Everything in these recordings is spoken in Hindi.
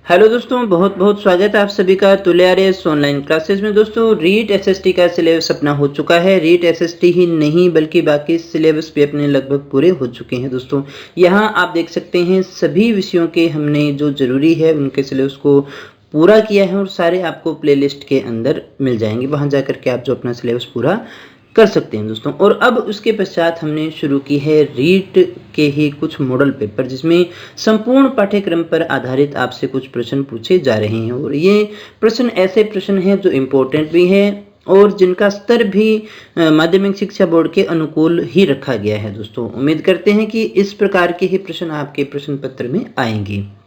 हेलो दोस्तों, बहुत बहुत स्वागत है आप सभी का तुल्यारेस ऑनलाइन क्लासेस में। दोस्तों, रीट एसएसटी का सिलेबस अपना हो चुका है। रीट एसएसटी ही नहीं बल्कि बाकी सिलेबस भी अपने लगभग पूरे हो चुके हैं। दोस्तों, यहाँ आप देख सकते हैं सभी विषयों के हमने जो ज़रूरी है उनके सिलेबस को पूरा किया है और सारे आपको प्लेलिस्ट के अंदर मिल जाएंगे। वहाँ जाकर के आप जो अपना सिलेबस पूरा कर सकते हैं दोस्तों। और अब उसके पश्चात हमने शुरू की है रीट के ही कुछ मॉडल पेपर, जिसमें संपूर्ण पाठ्यक्रम पर आधारित आपसे कुछ प्रश्न पूछे जा रहे हैं। और ये प्रश्न ऐसे प्रश्न हैं जो इम्पोर्टेंट भी हैं और जिनका स्तर भी माध्यमिक शिक्षा बोर्ड के अनुकूल ही रखा गया है। दोस्तों, उम्मीद करते हैं कि इस प्रकार के ही प्रश्न आपके प्रश्न पत्र में आएंगे।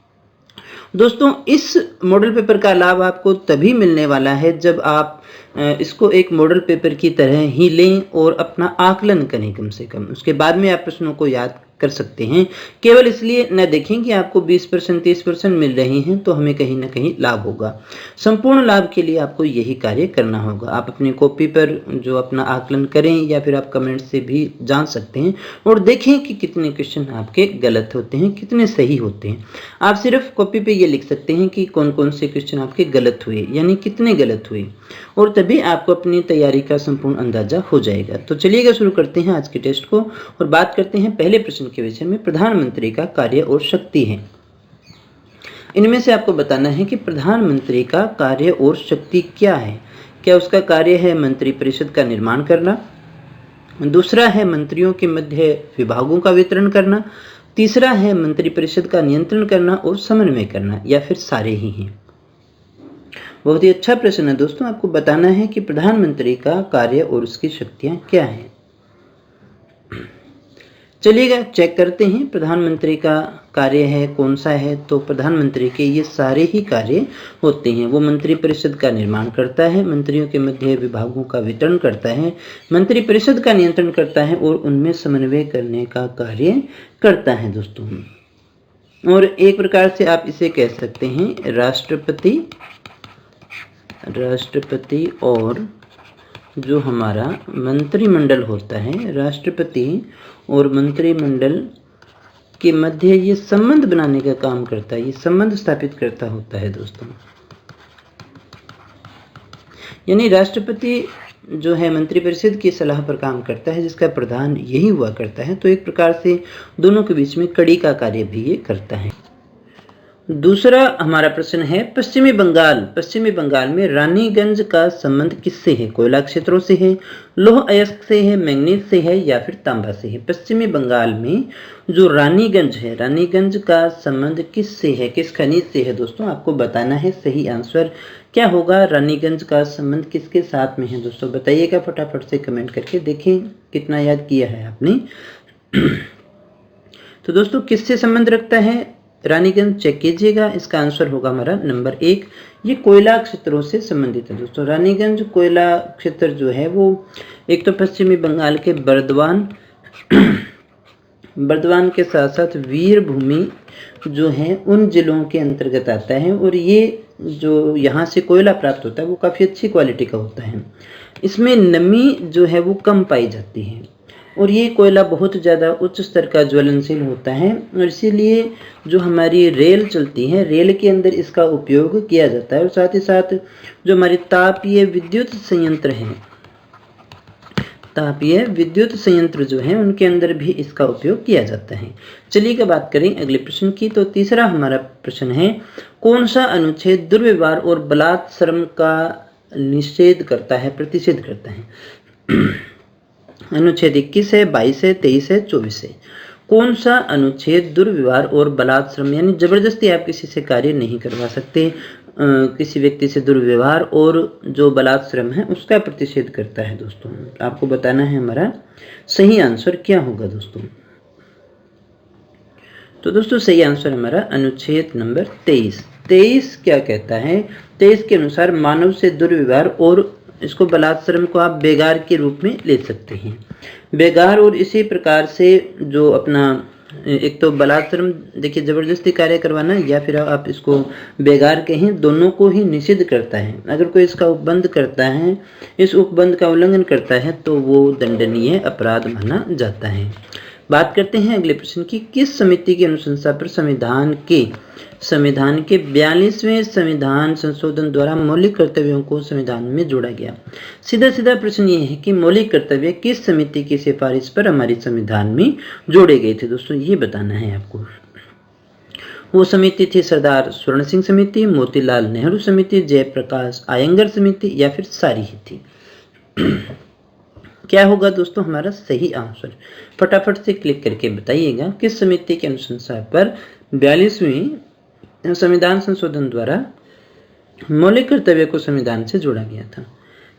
दोस्तों, इस मॉडल पेपर का लाभ आपको तभी मिलने वाला है जब आप इसको एक मॉडल पेपर की तरह ही लें और अपना आकलन करें कम से कम। उसके बाद में आप प्रश्नों को याद कर सकते हैं। केवल इसलिए न देखें कि आपको 20% 30% मिल रहे हैं तो हमें कहीं ना कहीं लाभ होगा। संपूर्ण लाभ के लिए आपको यही कार्य करना होगा। आप अपनी कॉपी पर जो अपना आकलन करें या फिर आप कमेंट से भी जान सकते हैं और देखें कि कितने क्वेश्चन आपके गलत होते हैं, कितने सही होते हैं। आप सिर्फ कॉपी पे ये लिख सकते हैं कि कौन कौन से क्वेश्चन आपके गलत हुए, यानी कितने गलत हुए, और तभी आपको अपनी तैयारी का संपूर्ण अंदाजा हो जाएगा। तो चलिएगा शुरू करते हैं आज के टेस्ट को और बात करते हैं पहले प्रश्न के विषय में। प्रधानमंत्री का कार्य और शक्ति है। इनमें से आपको बताना है कि प्रधानमंत्री का कार्य और शक्ति क्या है। क्या उसका कार्य है मंत्रिपरिषद का निर्माण करना, दूसरा है मंत्रियों के मध्य विभागों का वितरण करना, तीसरा है मंत्रिपरिषद का नियंत्रण करना और समन्वय करना, या फिर सारे ही हैं। बहुत ही अच्छा प्रश्न है दोस्तों। आपको बताना है कि प्रधानमंत्री का कार्य और उसकी शक्तियां क्या हैं। चलिएगा चेक करते हैं प्रधानमंत्री का कार्य है कौन सा है। तो प्रधानमंत्री के ये सारे ही कार्य होते हैं। वो मंत्रिपरिषद का निर्माण करता है, मंत्रियों के मध्य विभागों का वितरण करता है, मंत्रिपरिषद का नियंत्रण करता है और उनमें समन्वय करने का कार्य करता है दोस्तों। और एक प्रकार से आप इसे कह सकते हैं राष्ट्रपति और जो हमारा मंत्रिमंडल होता है, राष्ट्रपति और मंत्रिमंडल के मध्य ये संबंध बनाने का काम करता है, ये संबंध स्थापित करता होता है दोस्तों। यानी राष्ट्रपति जो है मंत्रिपरिषद की सलाह पर काम करता है, जिसका प्रधान यही हुआ करता है। तो एक प्रकार से दोनों के बीच में कड़ी का कार्य भी ये करता है। दूसरा हमारा प्रश्न है पश्चिमी बंगाल में रानीगंज का संबंध किससे है। कोयला क्षेत्रों से है, लौह अयस्क से है, मैंगनीज से है, या फिर तांबा से है। पश्चिमी बंगाल में जो रानीगंज है, रानीगंज का संबंध किससे है, किस खनिज से है। दोस्तों, आपको बताना है सही आंसर क्या होगा। रानीगंज का संबंध किसके साथ में है दोस्तों, बताइएगा फटाफट से कमेंट करके। देखें कितना याद किया है आपने। तो दोस्तों, किससे संबंध रखता है रानीगंज, चेक कीजिएगा। इसका आंसर होगा हमारा नंबर 1, ये कोयला क्षेत्रों से संबंधित है दोस्तों। रानीगंज कोयला क्षेत्र जो है वो एक तो पश्चिमी बंगाल के बर्दवान के साथ साथ वीरभूमि जो है उन जिलों के अंतर्गत आता है। और ये जो यहाँ से कोयला प्राप्त होता है वो काफ़ी अच्छी क्वालिटी का होता है। इसमें नमी जो है वो कम पाई जाती है और ये कोयला बहुत ज़्यादा उच्च स्तर का ज्वलनशील होता है। और इसीलिए जो हमारी रेल चलती है, रेल के अंदर इसका उपयोग किया जाता है। और साथ ही साथ जो हमारे तापीय विद्युत संयंत्र जो हैं उनके अंदर भी इसका उपयोग किया जाता है। चलिए बात करें अगले प्रश्न की। तो तीसरा हमारा प्रश्न है कौन सा अनुच्छेद दुर्व्यवहार और बलात्श्रम का प्रतिषेध करता है। अनुच्छेद 21 है, 22 है, 23 है, 24 है। कौन सा अनुच्छेद दुर्व्यवहार और बलात्श्रम, यानी जबरदस्ती आप किसी से कार्य नहीं करवा सकते, किसी व्यक्ति से दुर्व्यवहार और जो बलात्श्रम है उसका प्रतिषेध करता है दोस्तों। आपको बताना है हमारा सही आंसर क्या होगा दोस्तों। तो दोस्तों, सही आंसर हमारा अनुच्छेद नंबर 23 क्या कहता है। 23 के अनुसार मानव से दुर्व्यवहार और इसको बलात्श्रम को आप बेगार के रूप में ले सकते हैं। बेगार और इसी प्रकार से जो अपना एक तो बलात्श्रम देखिए जबरदस्ती कार्य करवाना, या फिर आप इसको बेगार कहें, दोनों को ही निषिद्ध करता है। अगर कोई इसका उपबंध करता है, इस उपबंध का उल्लंघन करता है तो वो दंडनीय अपराध माना जाता है। बात करते हैं अगले प्रश्न की, किस समिति की अनुशंसा पर संविधान के 42वें संविधान संशोधन द्वारा मौलिक कर्तव्यों को संविधान में जोड़ा गया। सीधा सीधा प्रश्न ये है कि मौलिक कर्तव्य किस समिति की सिफारिश पर हमारे संविधान में जोड़े गए थे दोस्तों, ये बताना है आपको। वो समिति थी सरदार स्वर्ण सिंह समिति, मोतीलाल नेहरू समिति, जयप्रकाश अयंगर समिति या फिर सारी ही थी। क्या होगा दोस्तों हमारा सही आंसर, फटाफट से क्लिक करके बताइएगा। किस समिति की अनुशंसा पर 42वें संविधान संशोधन द्वारा मौलिक कर्तव्य को संविधान से जोड़ा गया था।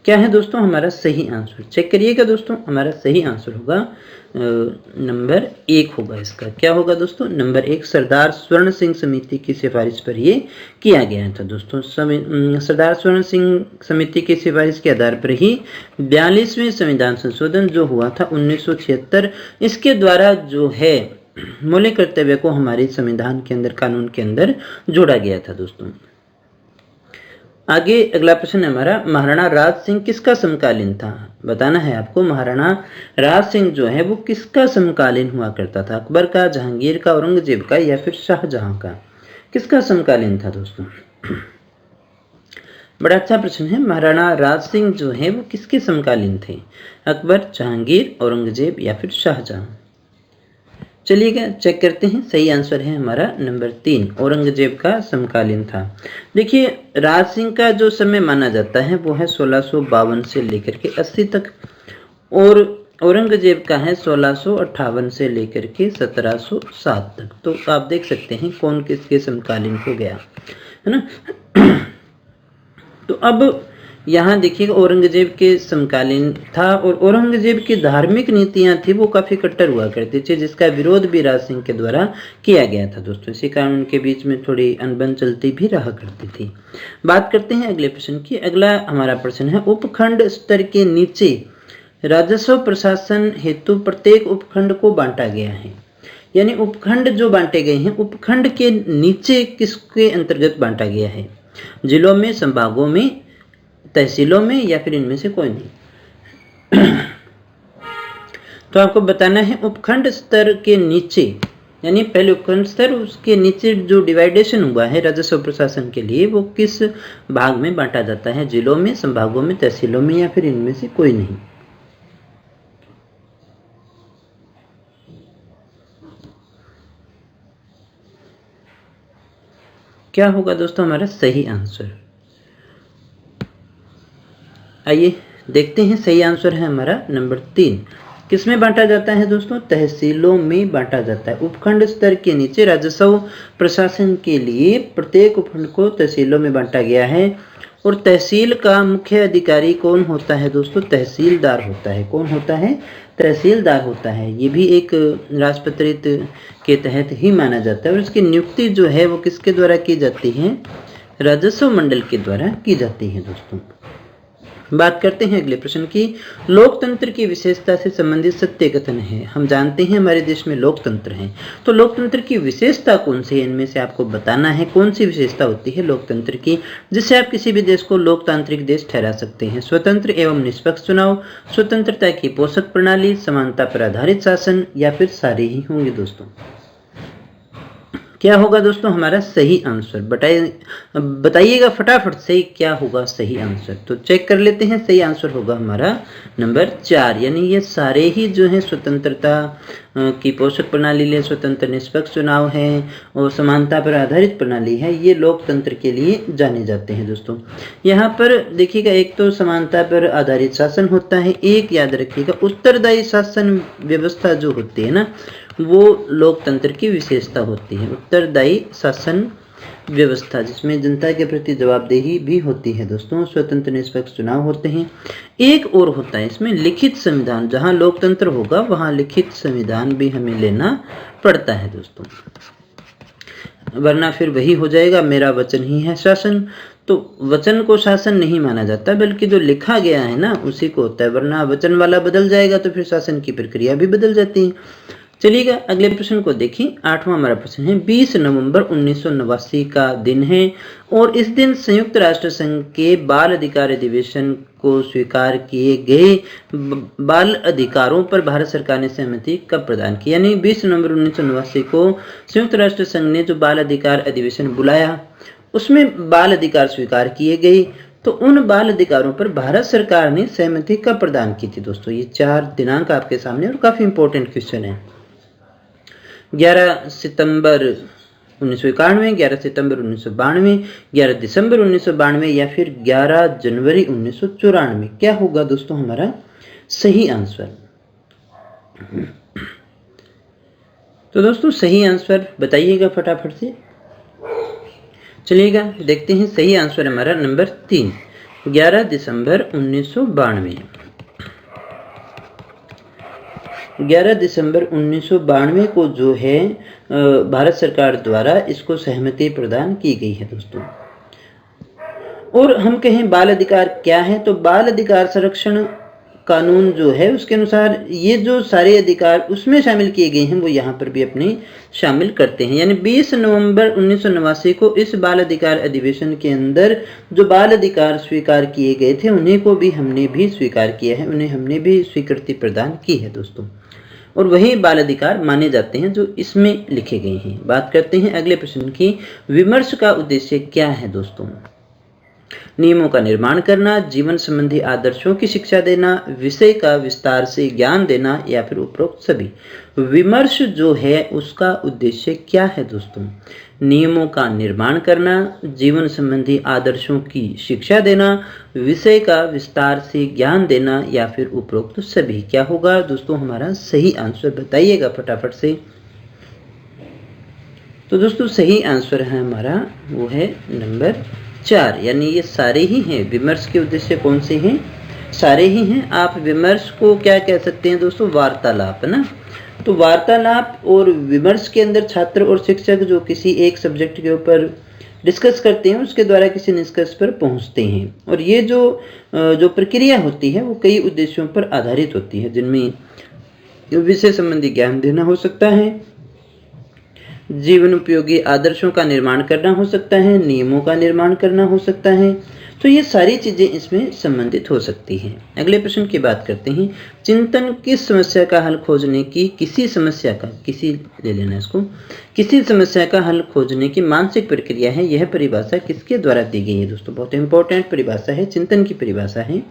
क्या है दोस्तों हमारा सही आंसर, चेक करिएगा दोस्तों। हमारा सही आंसर होगा नंबर 1 होगा इसका। क्या होगा दोस्तों, नंबर 1 सरदार स्वर्ण सिंह समिति की सिफारिश पर ये किया गया था दोस्तों। सरदार स्वर्ण सिंह समिति की सिफारिश के आधार पर ही 42वें संविधान संशोधन जो हुआ था 1976, इसके द्वारा जो है मौलिक कर्तव्य को हमारे संविधान के अंदर, कानून के अंदर जोड़ा गया था दोस्तों। आगे अगला प्रश्न है हमारा, महाराणा राज सिंह किसका समकालीन था? बताना है आपको। महाराणा राज सिंह जो है वो किसका समकालीन हुआ करता था? अकबर का, जहांगीर का, औरंगजेब का या फिर शाहजहां का? किसका समकालीन था दोस्तों? बड़ा अच्छा प्रश्न है। महाराणा राज सिंह जो है वो किसके समकालीन थे? अकबर, जहांगीर, औरंगजेब या फिर शाहजहां? चलिएगा चेक करते हैं। सही आंसर है हमारा नंबर 3, औरंगजेब का समकालीन था। देखिए राज सिंह का जो समय माना जाता है वो है 1652 से लेकर के 80 तक, और औरंगजेब का है 1658 से लेकर के 1707 तक। तो आप देख सकते हैं कौन किसके समकालीन हो गया, है ना। तो अब यहाँ देखिएगा औरंगजेब के समकालीन था, और औरंगजेब की धार्मिक नीतियां थी वो काफ़ी कट्टर हुआ करती थी, जिसका विरोध भी राज सिंह के द्वारा किया गया था दोस्तों। इसी कारण उनके बीच में थोड़ी अनबन चलती भी रहा करती थी। बात करते हैं अगले प्रश्न की। अगला हमारा प्रश्न है, उपखंड स्तर के नीचे राजस्व प्रशासन हेतु प्रत्येक उपखंड को बांटा गया है। यानी उपखंड जो बांटे गए हैं, उपखंड के नीचे किसके अंतर्गत बांटा गया है? जिलों में, संभागों में, तहसीलों में या फिर इनमें से कोई नहीं? तो आपको बताना है उपखंड स्तर के नीचे, यानी पहले उपखंड स्तर, उसके नीचे जो डिवाइडेशन हुआ है राजस्व प्रशासन के लिए वो किस भाग में बांटा जाता है? जिलों में, संभागों में, तहसीलों में या फिर इनमें से कोई नहीं? क्या होगा दोस्तों हमारा सही आंसर? आइए देखते हैं। सही आंसर है हमारा नंबर 3। किसमें बांटा जाता है दोस्तों? तहसीलों में बांटा जाता है। उपखंड स्तर के नीचे राजस्व प्रशासन के लिए प्रत्येक उपखंड को तहसीलों में बांटा गया है। और तहसील का मुख्य अधिकारी कौन होता है दोस्तों? तहसीलदार होता है। कौन होता है? तहसीलदार होता है। ये भी एक राजपत्रित के तहत ही माना जाता है, और इसकी नियुक्ति जो है वो किसके द्वारा की जाती है? राजस्व मंडल के द्वारा की जाती है दोस्तों। बात करते हैं अगले प्रश्न की। लोकतंत्र की विशेषता से संबंधित सत्य कथन है। हम जानते हैं हमारे देश में लोकतंत्र है, तो लोकतंत्र की विशेषता कौन सी है? इनमें से आपको बताना है कौन सी विशेषता होती है लोकतंत्र की, जिससे आप किसी भी देश को लोकतांत्रिक देश ठहरा सकते हैं। स्वतंत्र एवं निष्पक्ष चुनाव, स्वतंत्रता की पोषक प्रणाली, समानता पर आधारित शासन या फिर सारे ही होंगे दोस्तों। क्या होगा दोस्तों हमारा सही आंसर? बताइएगा फटाफट से क्या होगा सही आंसर। तो चेक कर लेते हैं। सही आंसर होगा हमारा नंबर 4, यानी ये सारे ही जो है स्वतंत्रता की पोषक प्रणाली ले, स्वतंत्र निष्पक्ष चुनाव है और समानता पर आधारित प्रणाली है, ये लोकतंत्र के लिए जाने जाते हैं दोस्तों। यहाँ पर देखिएगा, एक तो समानता पर आधारित शासन होता है, एक याद रखिएगा उत्तरदायी शासन व्यवस्था जो होती है ना, वो लोकतंत्र की विशेषता होती है। उत्तरदायी शासन व्यवस्था जिसमें जनता के प्रति जवाबदेही भी होती है दोस्तों। स्वतंत्र निष्पक्ष चुनाव होते हैं। एक और होता है इसमें लिखित संविधान। जहां लोकतंत्र होगा वहां लिखित संविधान भी हमें लेना पड़ता है दोस्तों, वरना फिर वही हो जाएगा मेरा वचन ही है शासन। तो वचन को शासन नहीं माना जाता, बल्कि जो लिखा गया है ना उसी को होता है, वरना वचन वाला बदल जाएगा तो फिर शासन की प्रक्रिया भी बदल जाती है। चलिएगा अगले प्रश्न को देखिए। 8वां हमारा प्रश्न है 20 नवंबर 1989 का दिन है और इस दिन संयुक्त राष्ट्र संघ के बाल अधिकार अधिवेशन को स्वीकार किए गए बाल अधिकारों पर भारत सरकार ने सहमति कब प्रदान की। यानी 20 नवंबर 1989 को संयुक्त राष्ट्र संघ ने जो बाल अधिकार अधिवेशन बुलाया उसमें बाल अधिकार स्वीकार किए गए। तो उन बाल अधिकारों पर भारत सरकार ने सहमति कब प्रदान की थी दोस्तों। ये 4 दिनांक आपके सामने और काफी इंपॉर्टेंट क्वेश्चन है। 11 सितंबर 1991, 11 सितंबर 1992, 11 दिसंबर 1992 या फिर 11 जनवरी 1994। क्या होगा दोस्तों हमारा सही आंसर। तो दोस्तों सही आंसर बताइएगा फटाफट से। चलिएगा देखते हैं। सही आंसर हमारा नंबर 3, 11 दिसंबर 1992। 11 दिसंबर 1992 को जो है भारत सरकार द्वारा इसको सहमति प्रदान की गई है दोस्तों। और हम कहें बाल अधिकार क्या है, तो बाल अधिकार संरक्षण कानून जो है उसके अनुसार ये जो सारे अधिकार उसमें शामिल किए गए हैं वो यहाँ पर भी अपने शामिल करते हैं। यानी 20 नवंबर 1989 को इस बाल अधिकार अधिवेशन के अंदर जो बाल अधिकार स्वीकार किए गए थे उन्हीं को भी हमने भी स्वीकार किया है, उन्हें हमने भी स्वीकृति प्रदान की है दोस्तों। और वही बाल अधिकार माने जाते हैं जो इसमें लिखे गए हैं। बात करते हैं अगले प्रश्न की। विमर्श का उद्देश्य क्या है दोस्तों। नियमों का निर्माण करना, जीवन संबंधी आदर्शों की शिक्षा देना, विषय का विस्तार से ज्ञान देना या फिर उपरोक्त सभी। विमर्श जो है उसका उद्देश्य क्या है दोस्तों। नियमों का निर्माण करना, जीवन संबंधी आदर्शों की शिक्षा देना, विषय का विस्तार से ज्ञान देना या फिर उपरोक्त सभी। क्या होगा दोस्तों हमारा सही आंसर बताइएगा फटाफट से। तो दोस्तों सही आंसर है हमारा वो है नंबर 4, यानी ये सारे ही हैं। विमर्श के उद्देश्य कौन से हैं, सारे ही हैं। आप विमर्श को क्या कह सकते हैं दोस्तों, वार्तालाप, है ना। तो वार्तालाप और विमर्श के अंदर छात्र और शिक्षक जो किसी एक सब्जेक्ट के ऊपर डिस्कस करते हैं उसके द्वारा किसी निष्कर्ष पर पहुंचते हैं। और ये जो प्रक्रिया होती है वो कई उद्देश्यों पर आधारित होती है, जिनमें विषय संबंधी ज्ञान देना हो सकता है, जीवन उपयोगी आदर्शों का निर्माण करना हो सकता है, नियमों का निर्माण करना हो सकता है। तो ये सारी चीजें इसमें संबंधित हो सकती हैं। अगले प्रश्न की बात करते हैं। चिंतन किस समस्या का हल खोजने की, किसी समस्या का, किसी ले लेना इसको, किसी समस्या का हल खोजने की मानसिक प्रक्रिया है। यह परिभाषा किसके द्वारा दी गई है दोस्तों। बहुत इंपॉर्टेंट परिभाषा है, चिंतन की परिभाषा है।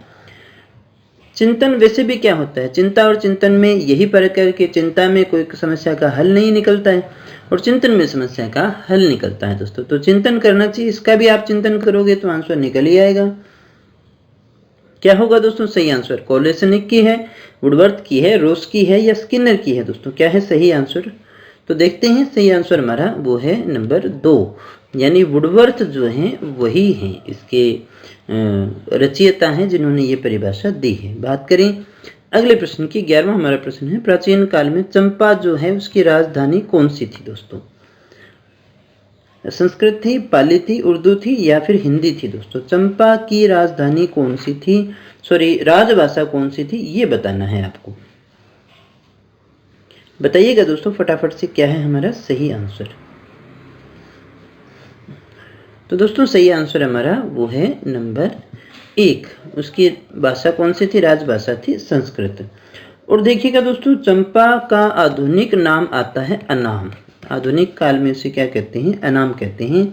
चिंतन वैसे भी क्या होता है, चिंता और चिंतन में यही फर्क है कि चिंता में कोई समस्या का हल नहीं निकलता है और चिंतन में समस्या का हल निकलता है दोस्तों। तो चिंतन करना चाहिए, इसका भी आप चिंतन करोगे तो आंसर निकल ही आएगा। क्या होगा दोस्तों सही आंसर। कोलेसनिक की है, वुडवर्थ की है, रोस की है या स्किनर की है दोस्तों। क्या है सही आंसर, तो देखते हैं। सही आंसर हमारा वो है नंबर 2, यानी वुडवर्थ जो हैं वही हैं इसके रचयिता हैं जिन्होंने ये परिभाषा दी है। बात करें अगले प्रश्न की। 11वां हमारा प्रश्न है। प्राचीन काल में चंपा जो है उसकी राजधानी कौन सी थी दोस्तों। संस्कृत थी, पाली थी, उर्दू थी या फिर हिंदी थी दोस्तों। चंपा की राजधानी कौन सी थी, सॉरी राजभाषा कौन सी थी, ये बताना है आपको। बताइएगा दोस्तों फटाफट से क्या है हमारा सही आंसर। तो दोस्तों सही आंसर हमारा वो है नंबर 1। उसकी भाषा कौन सी थी, राजभाषा थी संस्कृत। और देखिएगा दोस्तों चंपा का आधुनिक नाम आता है अनाम। आधुनिक काल में उसे क्या कहते हैं, अनाम कहते हैं।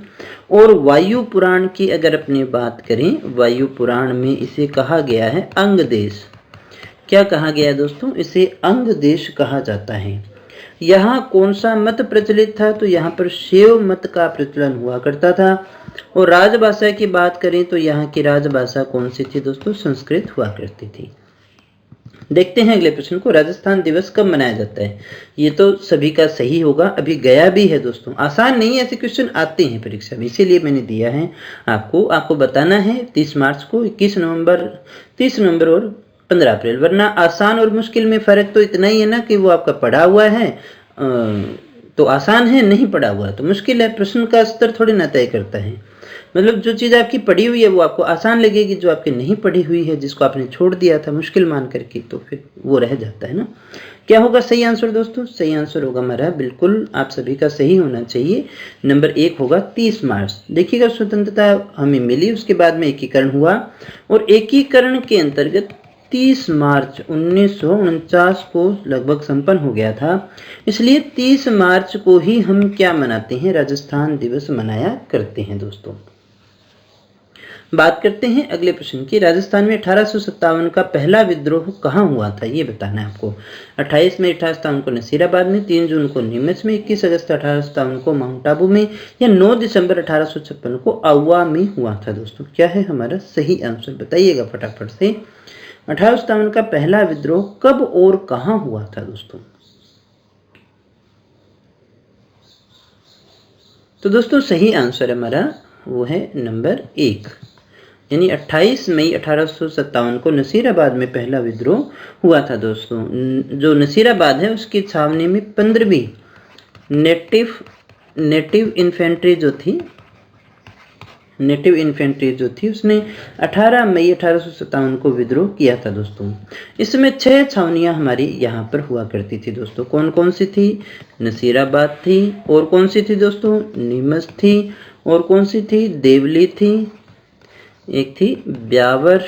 और वायु पुराण की अगर अपनी बात करें, वायु पुराण में इसे कहा गया है अंग देश। क्या कहा गया है दोस्तों, इसे अंग देश कहा जाता है। यहाँ कौन सा मत प्रचलित था, तो यहाँ पर शैव मत का प्रचलन हुआ करता था। और राजभाषा की बात करें तो यहाँ की राजभाषा कौन सी थी दोस्तों, संस्कृत हुआ करती थी। देखते हैं अगले प्रश्न को। राजस्थान दिवस कब मनाया जाता है, ये तो सभी का सही होगा, अभी गया भी है दोस्तों। आसान नहीं, ऐसे क्वेश्चन आते हैं परीक्षा में, इसीलिए मैंने दिया है आपको बताना है 30 मार्च को, 21 नवंबर, 30 नवंबर और 15 अप्रैल। वरना आसान और मुश्किल में फर्क तो इतना ही है ना कि वो आपका पढ़ा हुआ है तो आसान है, नहीं पढ़ा हुआ तो मुश्किल है। प्रश्न का स्तर थोड़ी ना तय करता है। मतलब जो चीज़ आपकी पढ़ी हुई है वो आपको आसान लगेगी, जो आपकी नहीं पढ़ी हुई है, जिसको आपने छोड़ दिया था मुश्किल मान करके, तो फिर वो रह जाता है ना। क्या होगा सही आंसर दोस्तों? सही आंसर होगा हमारा, बिल्कुल आप सभी का सही होना चाहिए, नंबर 1 होगा 30 मार्च। देखिएगा स्वतंत्रता हमें मिली, उसके बाद में एकीकरण हुआ और एकीकरण के अंतर्गत 30 मार्च 1949 को लगभग संपन्न हो गया था, इसलिए 30 मार्च को ही हम क्या मनाते हैं? राजस्थान दिवस मनाया करते हैं दोस्तों। बात करते हैं अगले प्रश्न की। राजस्थान में 1857 का पहला विद्रोह कहाँ हुआ था, ये बताना है आपको। 28 मई 1857 को नसीराबाद में, 3 जून को नीमच में, 21 अगस्त 1857 को माउंट आबू में, या 9 दिसंबर 1856 को आउवा में हुआ था दोस्तों। क्या है हमारा सही आंसर, बताइएगा फटाफट से। 1857 का पहला विद्रोह कब और कहाँ हुआ था दोस्तों? तो दोस्तों सही आंसर हमारा वो है नंबर 1, यानी 28 मई 1857 को नसीराबाद में पहला विद्रोह हुआ था दोस्तों। जो नसीराबाद है उसकी छावनी में 15वीं नेटिव इन्फेंट्री जो थी उसने 18 मई 1857 को विद्रोह किया था दोस्तों। इसमें 6 छावनियां हमारी यहाँ पर हुआ करती थी दोस्तों। कौन कौन सी थी? नसीराबाद थी, और कौन सी थी दोस्तों? नीमच थी, और कौन सी थी? देवली थी, एक थी ब्यावर,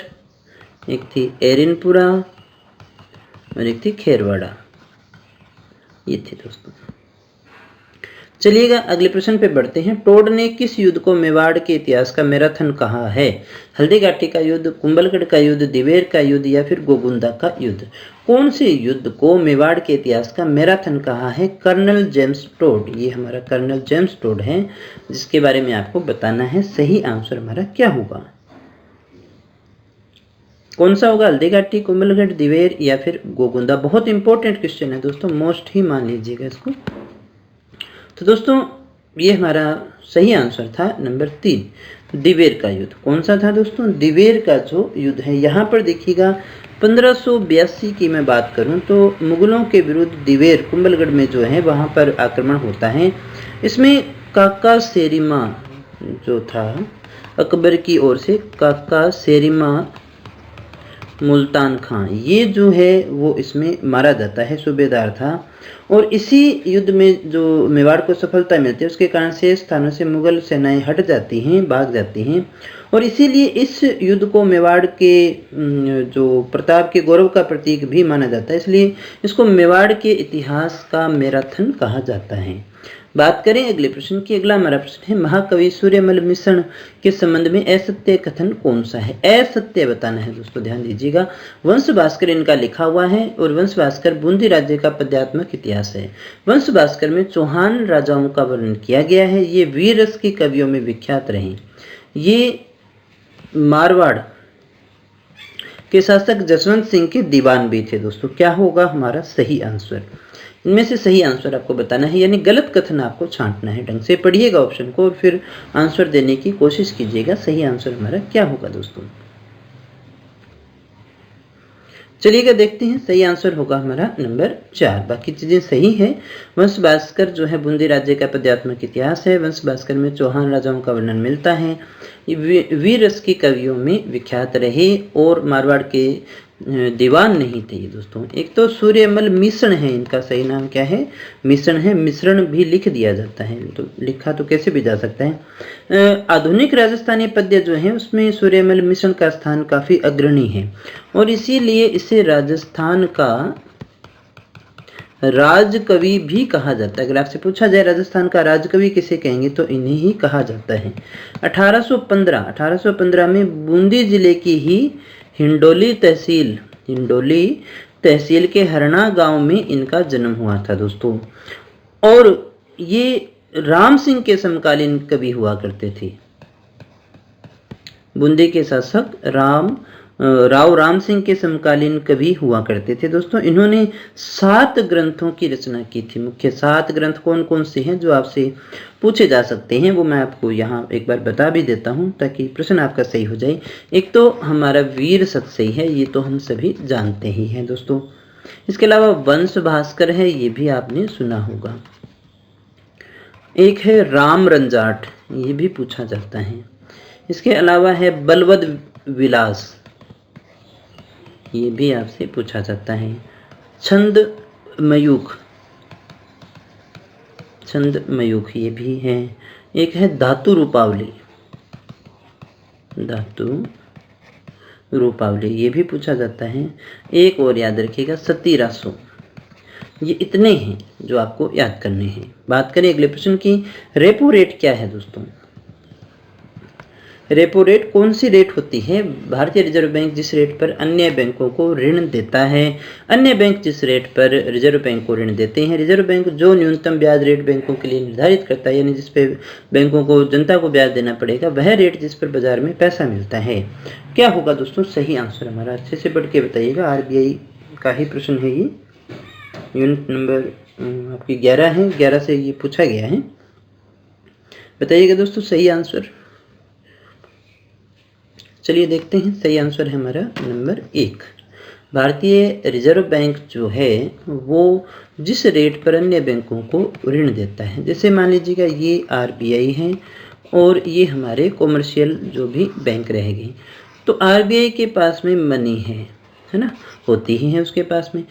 एक थी एरिनपुरा और एक थी खेरवाड़ा, ये थी दोस्तों। चलिएगा अगले प्रश्न पे बढ़ते हैं। टोड ने किस युद्ध को मेवाड़ के इतिहास का मैराथन कहा है? हल्दीघाटी का युद्ध, कुंभलगढ़ का युद्ध, दिवेर का युद्ध, या फिर गोगुंदा का युद्ध? कौन से युद्ध को मेवाड़ के इतिहास का मैराथन कहा है? कर्नल जेम्स टोड, ये हमारा कर्नल जेम्स टोड है, जिसके बारे में आपको बताना है। सही आंसर हमारा क्या होगा? कौन सा होगा? हल्दीघाटी, कुंभलगढ़, दिवेर या फिर गोगुंदा? बहुत इंपॉर्टेंट क्वेश्चन है दोस्तों, मोस्ट ही मान लीजिएगा इसको। तो दोस्तों ये हमारा सही आंसर था नंबर 3, दिवेर का युद्ध। कौन सा था दोस्तों? दिवेर का जो युद्ध है। यहाँ पर देखिएगा 1582 की मैं बात करूँ तो मुगलों के विरुद्ध दिवेर कुंभलगढ़ में जो है वहाँ पर आक्रमण होता है। इसमें काका सेरिमा जो था अकबर की ओर से, काका सेरिमा मुल्तान खां, ये जो है वो इसमें मारा जाता है, सूबेदार था। और इसी युद्ध में जो मेवाड़ को सफलता मिलती है उसके कारण से स्थानों से मुगल सेनाएं हट जाती हैं, भाग जाती हैं, और इसीलिए इस युद्ध को मेवाड़ के जो प्रताप के गौरव का प्रतीक भी माना जाता है, इसलिए इसको मेवाड़ के इतिहास का मैराथन कहा जाता है। बात करें अगले प्रश्न की। अगला हमारा प्रश्न है, महाकवि सूर्यमल मिश्रण के संबंध में असत्य कथन कौन सा है? असत्य बताना है दोस्तों, ध्यान दीजिएगा। वंश भास्कर इनका लिखा हुआ है, और वंश भास्कर बूंदी राज्य का पद्यात्मक इतिहास है। वंश भास्कर में चौहान राजाओं का वर्णन किया गया है। ये वीर रस के कवियों में विख्यात रहे। ये मारवाड़ के शासक जसवंत सिंह के दीवान भी थे दोस्तों। क्या होगा हमारा सही आंसर? इनमें से सही आंसर आपको बताना है, यानी गलत कथन आपको छांटना है। ढंग से पढ़िएगा ऑप्शन को और फिर आंसर देने की कोशिश कीजिएगा। सही आंसर हमारा क्या होगा दोस्तों? चलिएगा देखते हैं। सही आंसर होगा हमारा नंबर 4, बाकी चीजें सही है। वंश भास्कर जो है बूंदी राज्य का पद्यात्मक इतिहास है। वंश भास्कर में चौहान राजाओं का वर्णन मिलता है। ये वीर रस के कवियों में विख्यात रहे, और मारवाड़ के दीवान नहीं थे ये दोस्तों। एक तो सूर्यमल मिश्रण है, इनका सही नाम क्या है? मिश्रण है। मिश्रण भी लिख दिया जाता है, तो लिखा तो कैसे भी जा सकता है। आधुनिक राजस्थानी पद्य जो है उसमें सूर्यमल मिश्रण का स्थान काफी अग्रणी है, और इसीलिए इसे राजस्थान का राजकवि भी कहा जाता है। अगर आपसे पूछा जाए राजस्थान का राजकवि किसे कहेंगे तो इन्हें ही कहा जाता है। 1815 में बूंदी जिले की ही हिंडोली तहसील के हरना गांव में इनका जन्म हुआ था दोस्तों, और ये राम सिंह के समकालीन कवि हुआ करते थे। बूंदी के शासक राव राम सिंह के समकालीन कवि हुआ करते थे दोस्तों। इन्होंने 7 ग्रंथों की रचना की थी। मुख्य 7 ग्रंथ कौन कौन से हैं जो आपसे पूछे जा सकते हैं, वो मैं आपको यहाँ एक बार बता भी देता हूँ ताकि प्रश्न आपका सही हो जाए। एक तो हमारा वीर सतसई है, ये तो हम सभी जानते ही हैं दोस्तों। इसके अलावा वंश भास्कर है, ये भी आपने सुना होगा। एक है राम रंजाट, ये भी पूछा जाता है। इसके अलावा है बलवद विलास, ये भी आपसे पूछा जाता है। छंद मयूख, छंद मयूख ये भी है। एक है धातु रूपावली, धातु रूपावली ये भी पूछा जाता है। एक और याद रखिएगा सती रासो। ये इतने हैं जो आपको याद करने हैं। बात करें अगले प्रश्न की, रेपो रेट क्या है दोस्तों? रेपो रेट कौन सी रेट होती है? भारतीय रिजर्व बैंक जिस रेट पर अन्य बैंकों को ऋण देता है, अन्य बैंक जिस रेट पर रिजर्व बैंक को ऋण देते हैं, रिजर्व बैंक जो न्यूनतम ब्याज रेट बैंकों के लिए निर्धारित करता है, यानी जिस पे बैंकों को जनता को ब्याज देना पड़ेगा, वह रेट जिस पर बाजार में पैसा मिलता है। क्या होगा दोस्तों सही आंसर हमारा? अच्छे से पढ़ के बताइएगा, RBI का ही प्रश्न है ये। यूनिट नंबर आपकी 11 है, 11 से ये पूछा गया है। बताइएगा दोस्तों सही आंसर। चलिए देखते हैं, सही आंसर है हमारा नंबर 1। भारतीय रिजर्व बैंक जो है वो जिस रेट पर अन्य बैंकों को ऋण देता है, जैसे मान लीजिएगा ये RBI है और ये हमारे कॉमर्शियल जो भी बैंक रहेगी, तो RBI के पास में मनी है ना, होती ही है उसके पास में।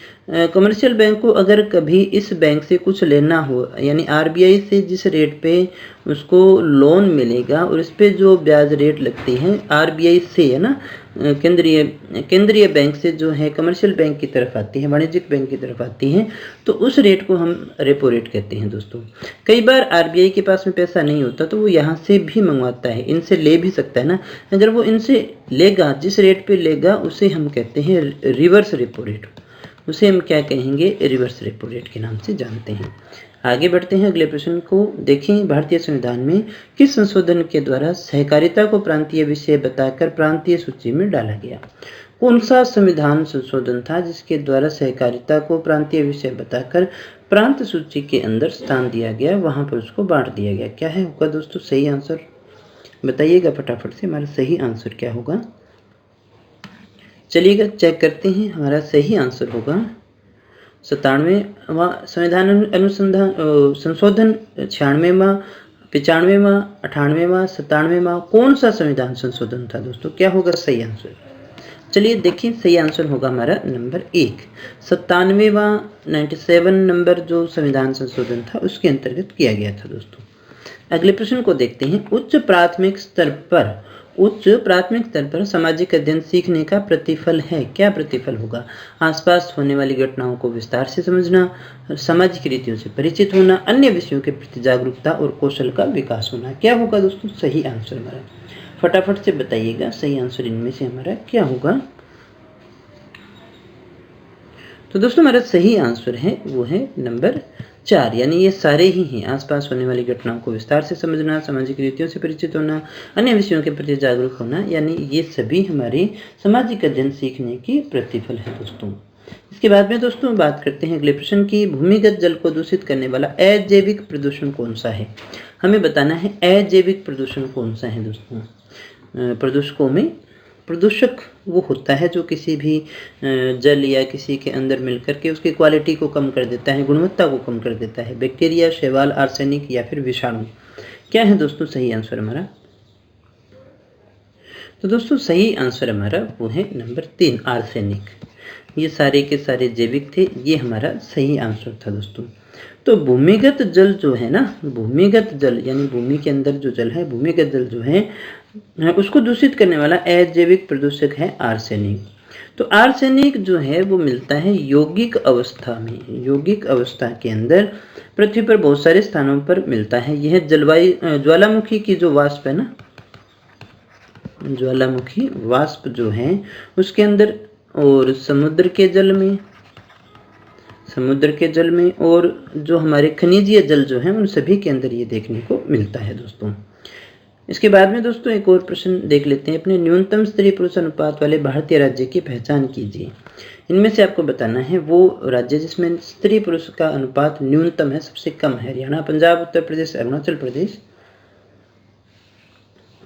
कमर्शियल बैंक को अगर कभी इस बैंक से कुछ लेना हो, यानी RBI से जिस रेट पे उसको लोन मिलेगा और इस पे जो ब्याज रेट लगती है RBI से, है ना, केंद्रीय बैंक से जो है कमर्शियल बैंक की तरफ आती है, वाणिज्यिक बैंक की तरफ आती है, तो उस रेट को हम रेपो रेट कहते हैं दोस्तों। कई बार RBI के पास में पैसा नहीं होता तो वो यहाँ से भी मंगवाता है, इनसे ले भी सकता है ना। अगर वो इनसे लेगा, जिस रेट पे लेगा उसे हम कहते हैं रिवर्स रेपो रेट, उसे हम क्या कहेंगे? रिवर्स रेपो रेट के नाम से जानते हैं। आगे बढ़ते हैं अगले प्रश्न को। देखें, भारतीय संविधान में किस संशोधन के द्वारा सहकारिता को प्रांतीय विषय बताकर प्रांतीय सूची में डाला गया? कौन सा संविधान संशोधन था जिसके द्वारा सहकारिता को प्रांतीय विषय बताकर प्रांत सूची के अंदर स्थान दिया गया, वहां पर उसको बांट दिया गया? क्या है होगा दोस्तों सही आंसर? बताइएगा फटाफट से, हमारा सही आंसर क्या होगा? चलिएगा चेक करते हैं, हमारा सही आंसर होगा 97वां संविधान अनुसंधान संशोधन, 96वां, 95वां, 98वां, 97वां। कौन सा संविधान संशोधन था दोस्तों? क्या होगा सही आंसर? चलिए देखिए, सही आंसर होगा हमारा नंबर 1, 97वां 97 नंबर जो संविधान संशोधन था उसके अंतर्गत किया गया था दोस्तों। अगले प्रश्न को देखते हैं। उच्च प्राथमिक स्तर पर सामाजिक अध्ययन सीखने का प्रतिफल है। क्या प्रतिफल होगा? आसपास होने वाली घटनाओं को विस्तार से समझना, सामाजिक रीतियों से परिचित होना, अन्य विषयों के प्रति जागरूकता और कौशल का विकास होना। क्या होगा दोस्तों सही आंसर हमारा? फटाफट से बताइएगा सही आंसर इनमें से हमारा क्या होगा? तो दोस्तों हमारा सही आंसर है वो है नंबर 4, यानी ये सारे ही हैं। आसपास होने वाली घटनाओं को विस्तार से समझना, सामाजिक रीतियों से परिचित होना, अन्य विषयों के प्रति जागरूक होना, यानी ये सभी हमारे सामाजिक अध्ययन सीखने की प्रतिफल है दोस्तों। इसके बाद में दोस्तों बात करते हैं अगले प्रश्न की। भूमिगत जल को दूषित करने वाला अजैविक प्रदूषण कौन सा है? हमें बताना है अजैविक प्रदूषण कौन सा है दोस्तों। प्रदूषकों में प्रदूषक वो होता है जो किसी भी जल या किसी के अंदर मिलकर के उसकी क्वालिटी को कम कर देता है, गुणवत्ता को कम कर देता है। बैक्टीरिया, शैवाल, आर्सेनिक या फिर विषाणु। क्या है दोस्तों सही आंसर हमारा? तो दोस्तों सही आंसर हमारा वो है नंबर 3, आर्सेनिक। ये सारे के सारे जैविक थे, ये हमारा सही आंसर था दोस्तों। तो भूमिगत जल जो है ना, भूमिगत जल यानी भूमि के अंदर जो जल है, भूमिगत जल जो है उसको दूषित करने वाला अजैविक प्रदूषक है आर्सेनिक। तो आर्सेनिक जो है वो मिलता है यौगिक अवस्था में, यौगिक अवस्था के अंदर पृथ्वी पर बहुत सारे स्थानों पर मिलता है। यह ज्वालामुखी की जो वाष्प है ना, ज्वालामुखी वाष्प जो है उसके अंदर, और समुद्र के जल में और जो हमारे खनिजीय जल जो है उन सभी के अंदर ये देखने को मिलता है दोस्तों। इसके बाद में दोस्तों एक और प्रश्न देख लेते हैं। अपने न्यूनतम स्त्री पुरुष अनुपात वाले भारतीय राज्य की पहचान कीजिए। इनमें से आपको बताना है वो राज्य जिसमें स्त्री पुरुष का अनुपात न्यूनतम है, सबसे कम है। हरियाणा, पंजाब, उत्तर प्रदेश, अरुणाचल प्रदेश।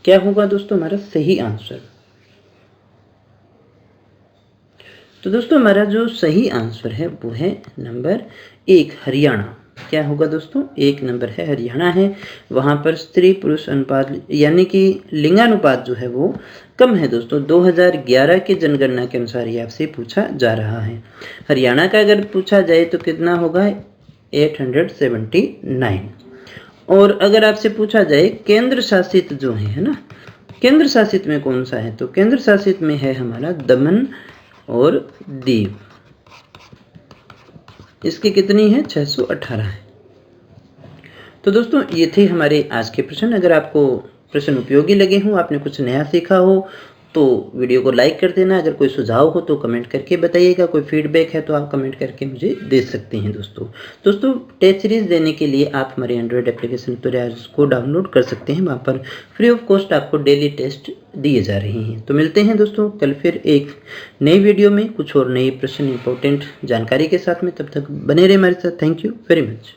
क्या होगा दोस्तों हमारा सही आंसर? तो दोस्तों हमारा जो सही आंसर है वो है नंबर 1, हरियाणा। क्या होगा दोस्तों? 1 नंबर है हरियाणा है। वहाँ पर स्त्री पुरुष अनुपात यानी कि लिंगानुपात जो है वो कम है दोस्तों। 2011 की जनगणना के अनुसार ये आपसे पूछा जा रहा है। हरियाणा का अगर पूछा जाए तो कितना होगा? 879। और अगर आपसे पूछा जाए केंद्र शासित जो है ना, केंद्र शासित में कौन सा है? तो केंद्र शासित में है हमारा दमन और दीव। इसकी कितनी है? 618 है। तो दोस्तों ये थे हमारे आज के प्रश्न। अगर आपको प्रश्न उपयोगी लगे हों, आपने कुछ नया सीखा हो तो वीडियो को लाइक कर देना। अगर कोई सुझाव हो तो कमेंट करके बताइएगा। कोई फीडबैक है तो आप कमेंट करके मुझे दे सकते हैं दोस्तों टेस्ट सीरीज देने के लिए आप हमारे एंड्रॉयड एप्लीकेशन तुल्यारेस को डाउनलोड कर सकते हैं। वहाँ पर फ्री ऑफ कॉस्ट आपको डेली टेस्ट दिए जा रहे हैं। तो मिलते हैं दोस्तों कल फिर एक नई वीडियो में कुछ और नए प्रश्न इंपॉर्टेंट जानकारी के साथ में। तब तक बने रहे हमारे साथ। Thank you very much.